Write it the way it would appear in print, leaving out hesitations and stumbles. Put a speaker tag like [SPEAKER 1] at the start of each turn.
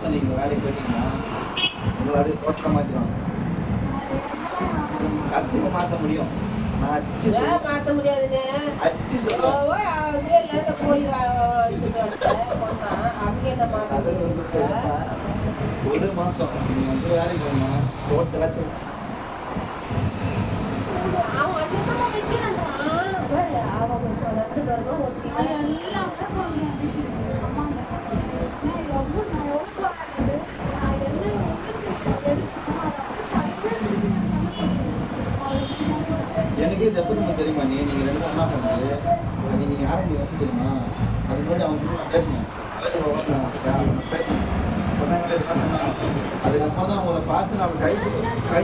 [SPEAKER 1] மாதம் நீங்கள் வேலைக்கு போயிட்டீங்கன்னா உங்களை அப்படியே டோட்டலாக மாற்றிடுவாங்க. சத்தியமாக மாற்ற முடியும். நான் அச்சு
[SPEAKER 2] மாற்ற முடியாதுன்னு
[SPEAKER 1] அச்சு சொல்லுவேன். ஒரு மாதம் நீங்கள் வந்து வேலைக்கு போகணும்னா டோட்டலாக சேஞ்ச். எனக்கு இது எப்போ நம்ம தெரியுமா நீங்கள் 2 பேரும் என்ன பண்ணுறது நீங்கள் யாரை நீங்கள் வச்சு தெரியுமா அதுக்கு முன்னாடி அவங்க நான் பேசணும் பேசணும் அப்போ தான் அதுக்கப்புறம் தான் அவங்கள பார்த்து நம்ம கை